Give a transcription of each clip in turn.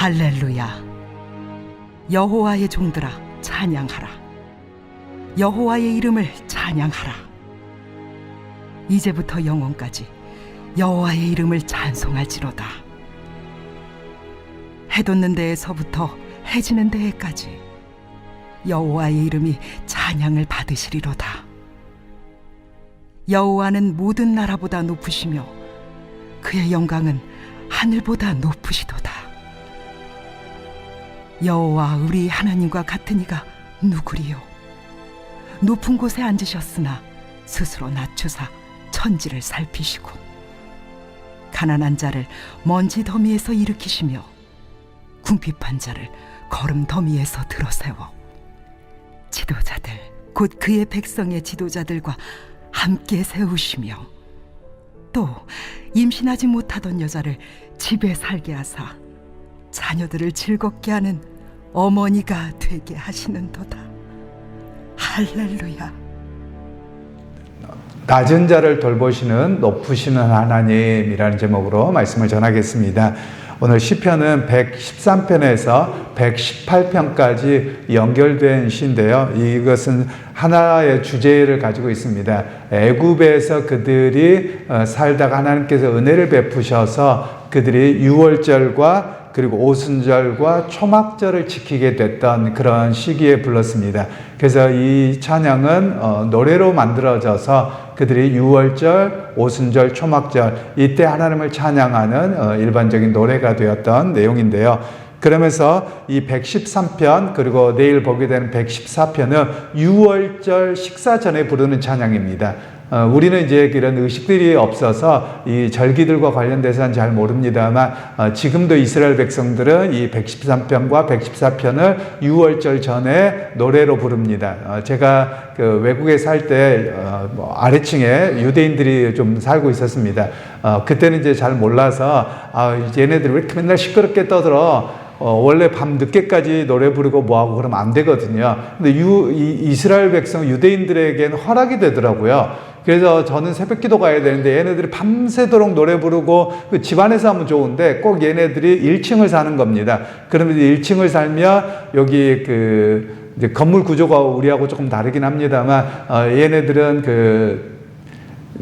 할렐루야. 여호와의 종들아 찬양하라. 여호와의 이름을 찬양하라. 이제부터 영원까지 여호와의 이름을 찬송할지로다. 해 돋는 데에서부터 해 지는 데에까지 여호와의 이름이 찬양을 받으시리로다. 여호와는 모든 나라보다 높으시며 그의 영광은 하늘보다 높으시도다. 여호와 우리 하나님과 같은 이가 누구리요? 높은 곳에 앉으셨으나 스스로 낮추사 천지를 살피시고 가난한 자를 먼지 더미에서 일으키시며 궁핍한 자를 거름 더미에서 들어세워 지도자들 곧 그의 백성의 지도자들과 함께 세우시며 또 임신하지 못하던 여자를 집에 살게 하사 자녀들을 즐겁게 하는 어머니가 되게 하시는도다. 할렐루야. 낮은 자를 돌보시는 높으시는 하나님이라는 제목으로 말씀을 전하겠습니다. 오늘 시편은 113편에서 118편까지 연결된 시인데요. 이것은 하나의 주제를 가지고 있습니다. 애굽에서 그들이 살다가 하나님께서 은혜를 베푸셔서 그들이 유월절과 그리고 오순절과 초막절을 지키게 됐던 그런 시기에 불렀습니다. 그래서 이 찬양은 노래로 만들어져서 그들이 유월절, 오순절, 초막절 이때 하나님을 찬양하는 일반적인 노래가 되었던 내용인데요. 그러면서 이 113편 그리고 내일 보게 되는 114편은 유월절 식사 전에 부르는 찬양입니다. 우리는 이제 그런 의식들이 없어서 이 절기들과 관련돼서는 잘 모릅니다만 지금도 이스라엘 백성들은 이 113편과 114편을 유월절 전에 노래로 부릅니다. 제가 그 외국에 살 때 아래층에 유대인들이 좀 살고 있었습니다. 그때는 이제 잘 몰라서 얘네들이 왜 이렇게 맨날 시끄럽게 떠들어? 원래 밤 늦게까지 노래 부르고 뭐하고 그러면 안 되거든요. 근데 이스라엘 백성 유대인들에게는 허락이 되더라고요. 그래서 저는 새벽 기도 가야 되는데 얘네들이 밤새도록 노래 부르고 그 집안에서 하면 좋은데 꼭 얘네들이 1층을 사는 겁니다. 그러면 1층을 살면 여기 이제 건물 구조가 우리하고 조금 다르긴 합니다만 얘네들은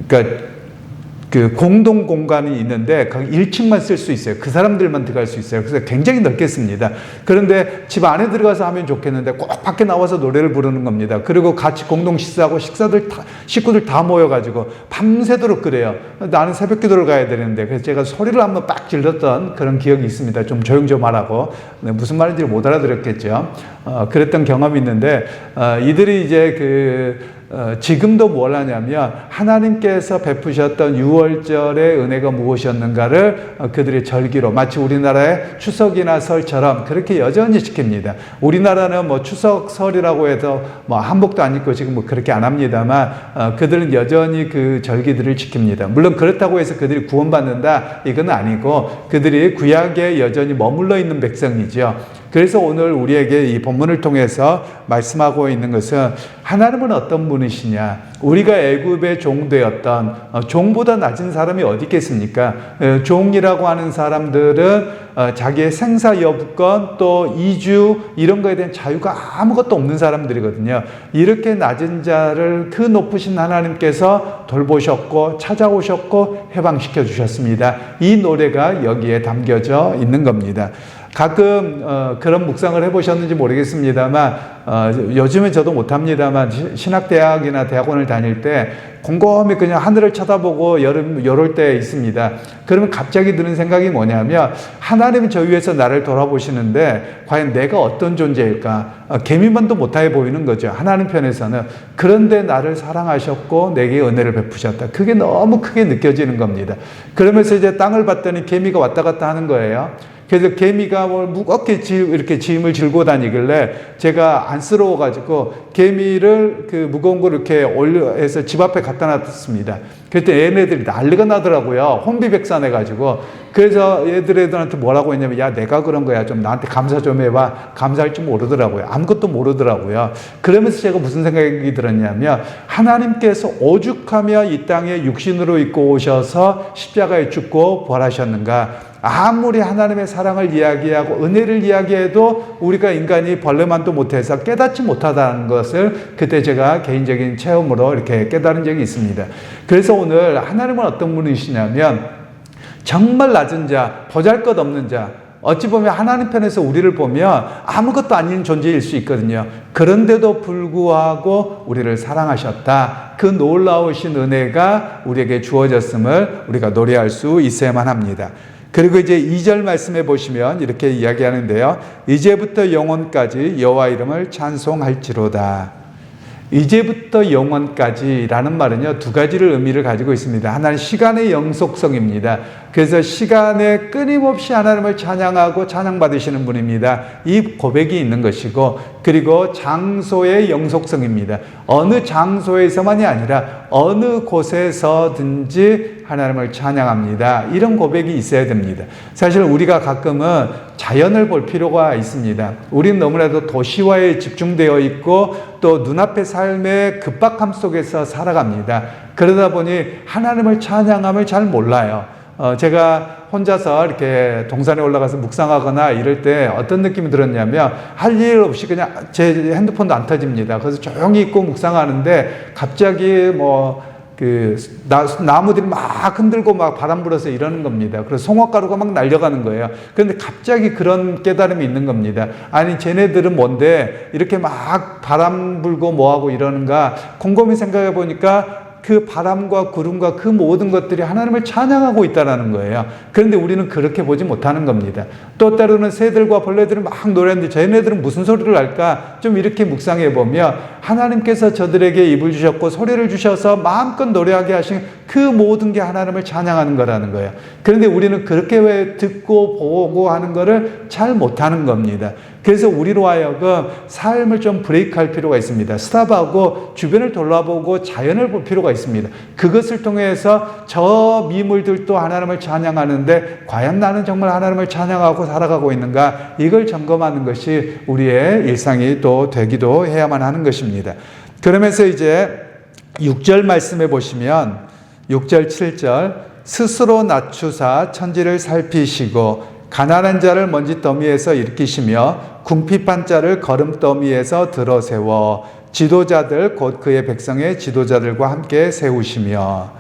그러니까 그 공동 공간이 있는데 거기 1층만 쓸 수 있어요. 그 사람들만 들어갈 수 있어요. 그래서 굉장히 넓겠습니다. 그런데 집 안에 들어가서 하면 좋겠는데 꼭 밖에 나와서 노래를 부르는 겁니다. 그리고 같이 공동 식사하고 식구들 다 모여가지고 밤새도록 그래요. 나는 새벽 기도를 가야 되는데 그래서 제가 소리를 한번 빡 질렀던 그런 기억이 있습니다. 좀 조용 좀 하라고. 무슨 말인지 못 알아들었겠죠. 그랬던 경험이 있는데 이들이 이제 지금도 뭘 하냐면 하나님께서 베푸셨던 유월절의 은혜가 무엇이었는가를 그들의 절기로 마치 우리나라의 추석이나 설처럼 그렇게 여전히 지킵니다. 우리나라는 뭐 추석 설이라고 해서 뭐 한복도 안 입고 지금 뭐 그렇게 안 합니다만 그들은 여전히 그 절기들을 지킵니다. 물론 그렇다고 해서 그들이 구원받는다 이건 아니고 그들이 구약에 여전히 머물러 있는 백성이죠. 그래서 오늘 우리에게 이 본문을 통해서 말씀하고 있는 것은 하나님은 어떤 분이시냐? 우리가 애굽의 종되었던 종보다 낮은 사람이 어디 있겠습니까? 종이라고 하는 사람들은 자기의 생사 여부권 또 이주 이런 거에 대한 자유가 아무것도 없는 사람들이거든요. 이렇게 낮은 자를 그 높으신 하나님께서 돌보셨고 찾아오셨고 해방시켜 주셨습니다. 이 노래가 여기에 담겨져 있는 겁니다. 가끔 그런 묵상을 해보셨는지 모르겠습니다만 요즘은 저도 못합니다만 신학대학이나 대학원을 다닐 때 곰곰이 그냥 하늘을 쳐다보고 요럴 때 있습니다. 그러면 갑자기 드는 생각이 뭐냐면 하나님은 저 위에서 나를 돌아보시는데 과연 내가 어떤 존재일까? 개미만도 못해 보이는 거죠. 하나님 편에서는. 그런데 나를 사랑하셨고 내게 은혜를 베푸셨다. 그게 너무 크게 느껴지는 겁니다. 그러면서 이제 땅을 봤더니 개미가 왔다 갔다 하는 거예요. 그래서 개미가 뭘 무겁게 이렇게 짐을 질고 다니길래 제가 안쓰러워가지고 개미를 그 무거운 걸 이렇게 올려서 집 앞에 갖다 놨습니다. 그때 얘네들이 난리가 나더라고요. 혼비백산해가지고. 그래서 애들한테 뭐라고 했냐면 야 내가 그런 거야. 좀 나한테 감사 좀 해봐. 감사할 줄 모르더라고요. 아무것도 모르더라고요. 그러면서 제가 무슨 생각이 들었냐면 하나님께서 오죽하며 이 땅에 육신으로 입고 오셔서 십자가에 죽고 부활하셨는가. 아무리 하나님의 사랑을 이야기하고 은혜를 이야기해도 우리가 인간이 벌레만도 못해서 깨닫지 못하다는 것을 그때 제가 개인적인 체험으로 이렇게 깨달은 적이 있습니다. 그래서 오늘 하나님은 어떤 분이시냐면 정말 낮은 자, 보잘것없는 자, 어찌 보면 하나님 편에서 우리를 보면 아무것도 아닌 존재일 수 있거든요. 그런데도 불구하고 우리를 사랑하셨다. 그 놀라우신 은혜가 우리에게 주어졌음을 우리가 노래할 수 있어야만 합니다. 그리고 이제 2절 말씀해 보시면 이렇게 이야기하는데요. 이제부터 영원까지 여호와 이름을 찬송할지로다. 이제부터 영원까지라는 말은요, 두 가지를 의미를 가지고 있습니다. 하나는 시간의 영속성입니다. 그래서 시간에 끊임없이 하나님을 찬양하고 찬양받으시는 분입니다. 이 고백이 있는 것이고, 그리고 장소의 영속성입니다. 어느 장소에서만이 아니라 어느 곳에서든지 하나님을 찬양합니다. 이런 고백이 있어야 됩니다. 사실 우리가 가끔은 자연을 볼 필요가 있습니다. 우리는 너무나도 도시화에 집중되어 있고 또 눈앞의 삶의 급박함 속에서 살아갑니다. 그러다 보니 하나님을 찬양함을 잘 몰라요. 제가 혼자서 이렇게 동산에 올라가서 묵상하거나 이럴 때 어떤 느낌이 들었냐면 할 일 없이 그냥 제 핸드폰도 안 터집니다. 그래서 조용히 있고 묵상하는데 갑자기 나무들이 막 흔들고 막 바람 불어서 이러는 겁니다. 그래서 송화가루가 막 날려가는 거예요. 그런데 갑자기 그런 깨달음이 있는 겁니다. 아니, 쟤네들은 뭔데 이렇게 막 바람 불고 뭐하고 이러는가? 곰곰이 생각해 보니까 그 바람과 구름과 그 모든 것들이 하나님을 찬양하고 있다는 거예요. 그런데 우리는 그렇게 보지 못하는 겁니다. 또 때로는 새들과 벌레들이 막 노래하는데 쟤네들은 무슨 소리를 할까? 좀 이렇게 묵상해 보면 하나님께서 저들에게 입을 주셨고 소리를 주셔서 마음껏 노래하게 하신 그 모든 게 하나님을 찬양하는 거라는 거예요. 그런데 우리는 그렇게 왜 듣고 보고 하는 거를 잘 못하는 겁니다. 그래서 우리로 하여금 삶을 좀 브레이크할 필요가 있습니다. 스탑하고 주변을 돌아보고 자연을 볼 필요가 있습니다. 그것을 통해서 저 미물들도 하나님을 찬양하는데 과연 나는 정말 하나님을 찬양하고 살아가고 있는가? 이걸 점검하는 것이 우리의 일상이 또 되기도 해야만 하는 것입니다. 그러면서 이제 6절 말씀해 보시면 6절 7절 스스로 낮추사 천지를 살피시고 가난한 자를 먼지 더미에서 일으키시며 궁핍한 자를 거름 더미에서 들어세워 지도자들 곧 그의 백성의 지도자들과 함께 세우시며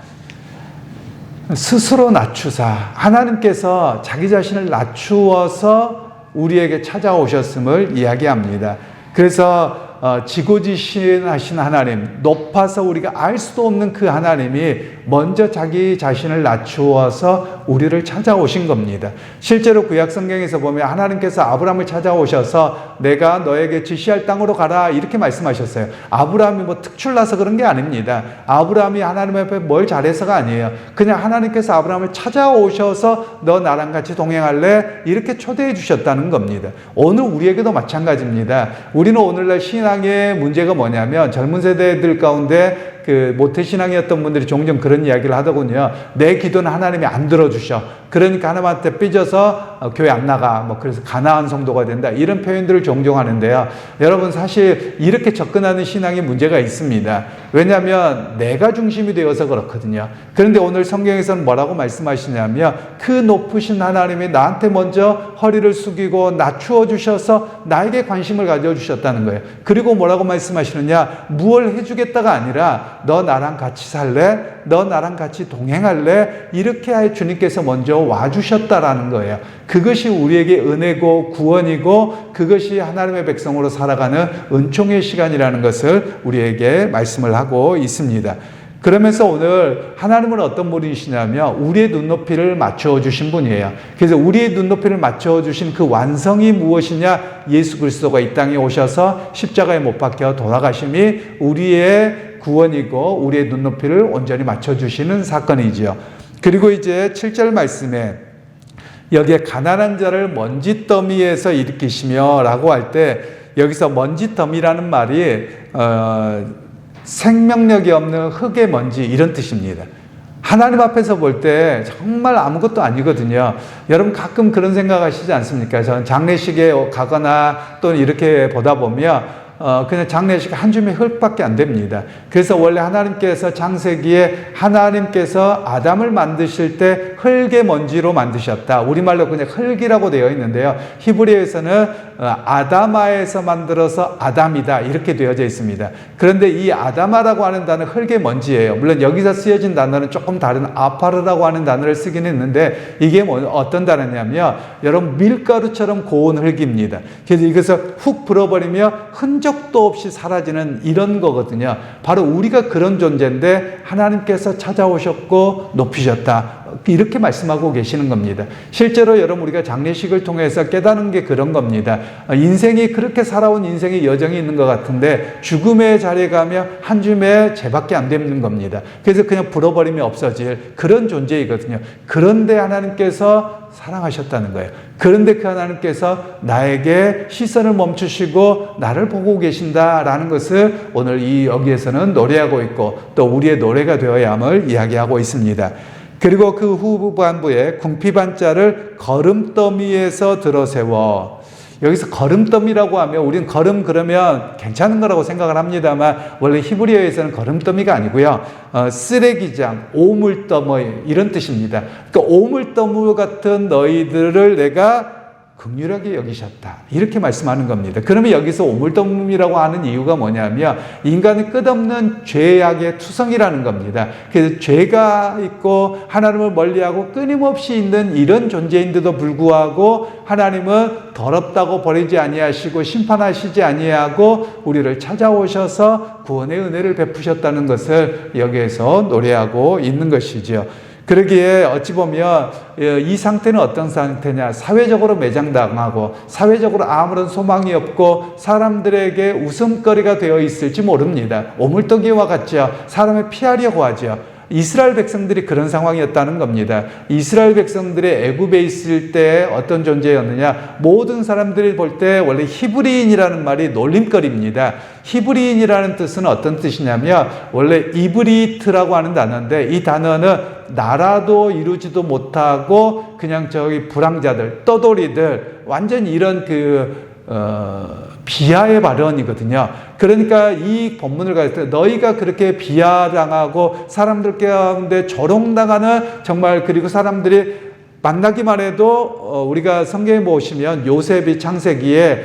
스스로 낮추사 하나님께서 자기 자신을 낮추어서 우리에게 찾아오셨음을 이야기합니다. 그래서 지고지신하신 하나님, 높아서 우리가 알 수도 없는 그 하나님이 먼저 자기 자신을 낮추어서 우리를 찾아오신 겁니다. 실제로 구약 성경에서 보면 하나님께서 아브라함을 찾아오셔서 내가 너에게 지시할 땅으로 가라 이렇게 말씀하셨어요. 아브라함이 뭐 특출나서 그런 게 아닙니다. 아브라함이 하나님 앞에 뭘 잘해서가 아니에요. 그냥 하나님께서 아브라함을 찾아오셔서 너 나랑 같이 동행할래? 이렇게 초대해 주셨다는 겁니다. 오늘 우리에게도 마찬가지입니다. 우리는 오늘날 신앙의 문제가 뭐냐면 젊은 세대들 가운데 그 모태신앙이었던 분들이 종종 그런 이야기를 하더군요. 내 기도는 하나님이 안 들어주셔. 그러니까 하나님한테 삐져서 교회 안 나가. 뭐 그래서 가나안 성도가 된다. 이런 표현들을 종종 하는데요. 여러분 사실 이렇게 접근하는 신앙에 문제가 있습니다. 왜냐하면 내가 중심이 되어서 그렇거든요. 그런데 오늘 성경에서는 뭐라고 말씀하시냐면 그 높으신 하나님이 나한테 먼저 허리를 숙이고 낮추어 주셔서 나에게 관심을 가져주셨다는 거예요. 그리고 뭐라고 말씀하시느냐? 무얼 해주겠다가 아니라 너 나랑 같이 살래? 너 나랑 같이 동행할래? 이렇게 주님께서 먼저 와주셨다라는 거예요. 그것이 우리에게 은혜고 구원이고 그것이 하나님의 백성으로 살아가는 은총의 시간이라는 것을 우리에게 말씀을 하고 있습니다. 그러면서 오늘 하나님은 어떤 분이시냐면 우리의 눈높이를 맞춰 주신 분이에요. 그래서 우리의 눈높이를 맞춰 주신 그 완성이 무엇이냐? 예수 그리스도가 이 땅에 오셔서 십자가에 못 박혀 돌아가심이 우리의 구원이고 우리의 눈높이를 온전히 맞춰 주시는 사건이지요. 그리고 이제 7절 말씀에 여기에 가난한 자를 먼지더미에서 일으키시며 라고 할 때 여기서 먼지더미라는 말이 생명력이 없는 흙의 먼지 이런 뜻입니다. 하나님 앞에서 볼 때 정말 아무것도 아니거든요. 여러분 가끔 그런 생각하시지 않습니까? 저는 장례식에 가거나 또는 이렇게 보다 보면 그냥 장례식 한 줌의 흙밖에 안 됩니다. 그래서 원래 하나님께서 창세기에 하나님께서 아담을 만드실 때 흙의 먼지로 만드셨다. 우리말로 그냥 흙이라고 되어 있는데요. 히브리어에서는 아다마에서 만들어서 아담이다 이렇게 되어져 있습니다. 그런데 이 아다마라고 하는 단어는 흙의 먼지예요. 물론 여기서 쓰여진 단어는 조금 다른 아파르라고 하는 단어를 쓰긴 했는데 이게 어떤 단어냐면 여러분 밀가루처럼 고운 흙입니다. 그래서 이것을 훅 불어버리며 흔적도 없이 사라지는 이런 거거든요. 바로 우리가 그런 존재인데 하나님께서 찾아오셨고 높이셨다. 이렇게 말씀하고 계시는 겁니다. 실제로 여러분 우리가 장례식을 통해서 깨닫는 게 그런 겁니다. 인생이 그렇게 살아온 인생의 여정이 있는 것 같은데 죽음의 자리에 가면 한 줌의 재밖에 안 되는 겁니다. 그래서 그냥 불어버리면 없어질 그런 존재이거든요. 그런데 하나님께서 사랑하셨다는 거예요. 그런데 그 하나님께서 나에게 시선을 멈추시고 나를 보고 계신다라는 것을 오늘 여기에서는 노래하고 있고 또 우리의 노래가 되어야 함을 이야기하고 있습니다. 그리고 그 후반부에 궁핍한 걸음더미에서 들어세워. 여기서 걸음더미라고 하면 우리는 걸음 그러면 괜찮은 거라고 생각을 합니다만 원래 히브리어에서는 걸음더미가 아니고요. 쓰레기장, 오물더미 이런 뜻입니다. 그러니까 오물더미 같은 너희들을 내가 긍휼하게 여기셨다. 이렇게 말씀하는 겁니다. 그러면 여기서 오물더미라고 하는 이유가 뭐냐면 인간은 끝없는 죄악의 투성이라는 겁니다. 그래서 죄가 있고 하나님을 멀리하고 끊임없이 있는 이런 존재인데도 불구하고 하나님은 더럽다고 버리지 아니하시고 심판하시지 아니하고 우리를 찾아오셔서 구원의 은혜를 베푸셨다는 것을 여기에서 노래하고 있는 것이죠. 그러기에 어찌 보면 이 상태는 어떤 상태냐? 사회적으로 매장당하고 사회적으로 아무런 소망이 없고 사람들에게 웃음거리가 되어 있을지 모릅니다. 오물더기와 같죠. 사람을 피하려고 하죠. 이스라엘 백성들이 그런 상황이었다는 겁니다. 이스라엘 백성들이 애굽에 있을 때 어떤 존재였느냐? 모든 사람들이 볼 때 원래 히브리인이라는 말이 놀림거리입니다. 히브리인이라는 뜻은 어떤 뜻이냐면 원래 이브리트라고 하는 단어인데 이 단어는 나라도 이루지도 못하고 그냥 저기 불황자들, 떠돌이들 완전 이런 비하의 발언이거든요. 그러니까 이 본문을 가질 때 너희가 그렇게 비하당하고 사람들 가운데 조롱당하는 정말 그리고 사람들이 만나기만 해도 우리가 성경에 보시면 요셉이 창세기에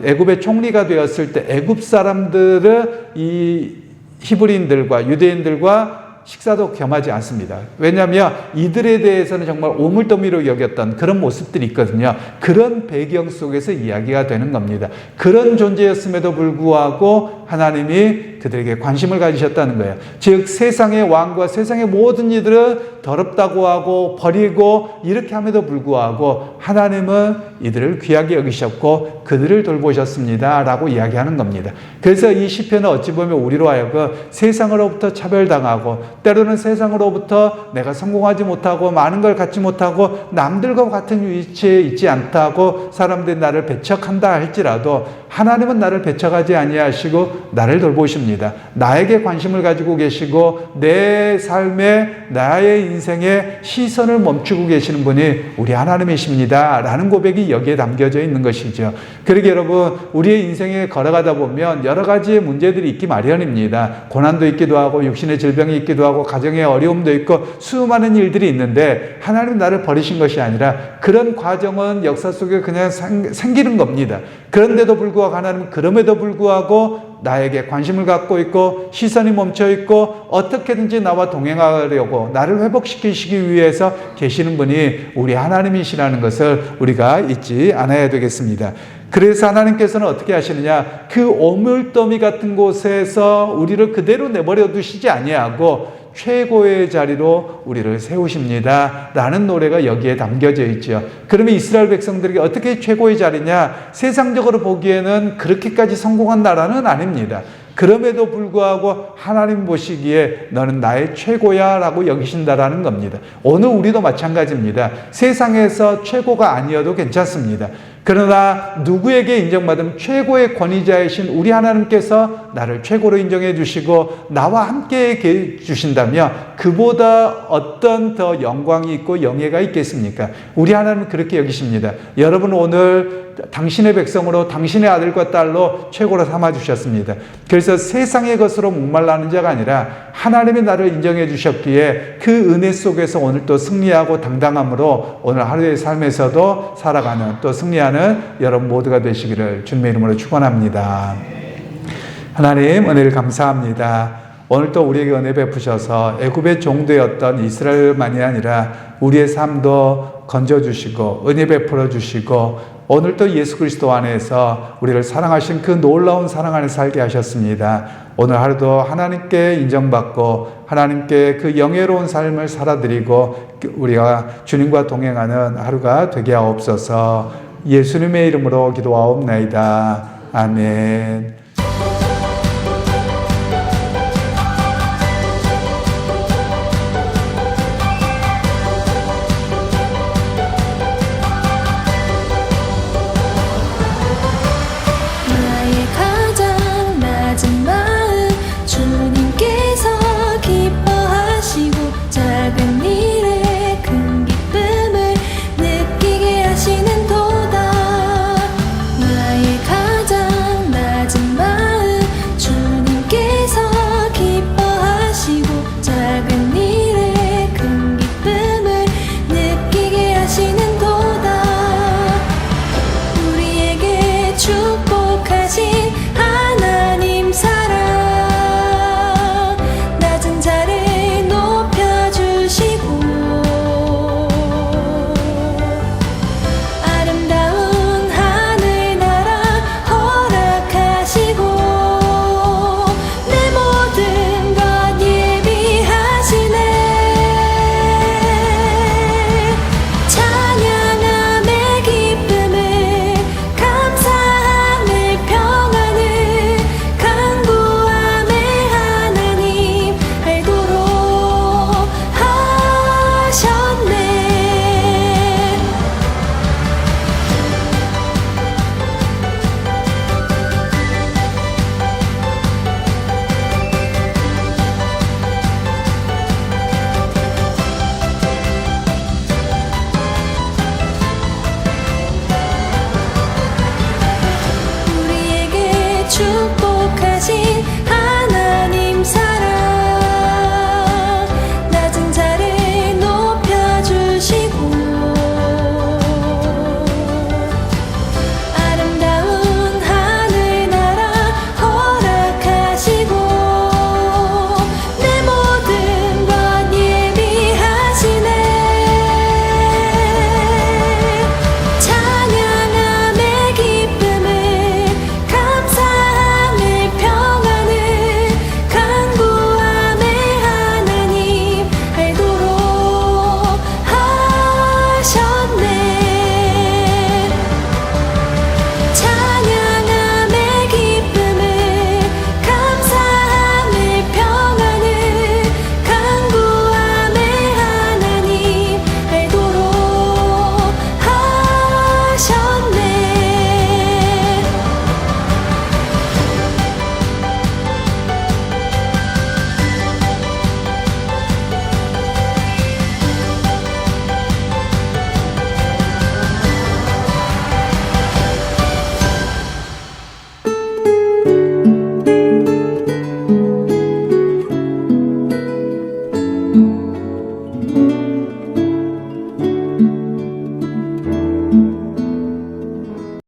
애굽의 총리가 되었을 때 애굽 사람들은 이 히브리인들과 유대인들과 식사도 겸하지 않습니다. 왜냐하면 이들에 대해서는 정말 오물더미로 여겼던 그런 모습들이 있거든요. 그런 배경 속에서 이야기가 되는 겁니다. 그런 존재였음에도 불구하고 하나님이 그들에게 관심을 가지셨다는 거예요. 즉 세상의 왕과 세상의 모든 이들은 더럽다고 하고 버리고 이렇게 함에도 불구하고 하나님은 이들을 귀하게 여기셨고 그들을 돌보셨습니다 라고 이야기하는 겁니다. 그래서 이 시편은 어찌 보면 우리로 하여금 세상으로부터 차별당하고 때로는 세상으로부터 내가 성공하지 못하고 많은 걸 갖지 못하고 남들과 같은 위치에 있지 않다고 사람들이 나를 배척한다 할지라도 하나님은 나를 배척하지 아니하시고 나를 돌보십니다. 나에게 관심을 가지고 계시고 내 삶에 나의 인생에 시선을 멈추고 계시는 분이 우리 하나님이십니다 라는 고백이 여기에 담겨져 있는 것이죠. 그러게 여러분 우리의 인생에 걸어가다 보면 여러 가지의 문제들이 있기 마련입니다. 고난도 있기도 하고 육신의 질병이 있기도 하고 가정의 어려움도 있고 수많은 일들이 있는데 하나님 나를 버리신 것이 아니라 그런 과정은 역사 속에 그냥 생기는 겁니다. 그런데도 불구하고 하나님은 그럼에도 불구하고 나에게 관심을 갖고 있고 시선이 멈춰 있고 어떻게든지 나와 동행하려고 나를 회복시키시기 위해서 계시는 분이 우리 하나님이시라는 것을 우리가 잊지 않아야 되겠습니다. 그래서 하나님께서는 어떻게 하시느냐? 그 오물더미 같은 곳에서 우리를 그대로 내버려 두시지 아니하고 최고의 자리로 우리를 세우십니다 라는 노래가 여기에 담겨져 있죠. 그러면 이스라엘 백성들에게 어떻게 최고의 자리냐? 세상적으로 보기에는 그렇게까지 성공한 나라는 아닙니다. 그럼에도 불구하고 하나님 보시기에 너는 나의 최고야 라고 여기신다라는 겁니다. 오늘 우리도 마찬가지입니다. 세상에서 최고가 아니어도 괜찮습니다. 그러나 누구에게 인정받으면 최고의 권위자이신 우리 하나님께서 나를 최고로 인정해 주시고 나와 함께 해 주신다면 그보다 어떤 더 영광이 있고 영예가 있겠습니까? 우리 하나님은 그렇게 여기십니다. 여러분 오늘 당신의 백성으로 당신의 아들과 딸로 최고로 삼아주셨습니다. 그래서 세상의 것으로 목말라하는 자가 아니라 하나님이 나를 인정해 주셨기에 그 은혜 속에서 오늘 또 승리하고 당당함으로 오늘 하루의 삶에서도 살아가는 또 승리하는 여러분 모두가 되시기를 주님의 이름으로 축원합니다. 하나님 은혜를 감사합니다. 오늘 또 우리에게 은혜 베푸셔서 애굽의 종되었던 이스라엘만이 아니라 우리의 삶도 건져주시고 은혜 베풀어 주시고 오늘 또 예수 그리스도 안에서 우리를 사랑하신 그 놀라운 사랑 안에 살게 하셨습니다. 오늘 하루도 하나님께 인정받고 하나님께 그 영예로운 삶을 살아드리고 우리가 주님과 동행하는 하루가 되게 하옵소서. 예수님의 이름으로 기도하옵나이다. 아멘.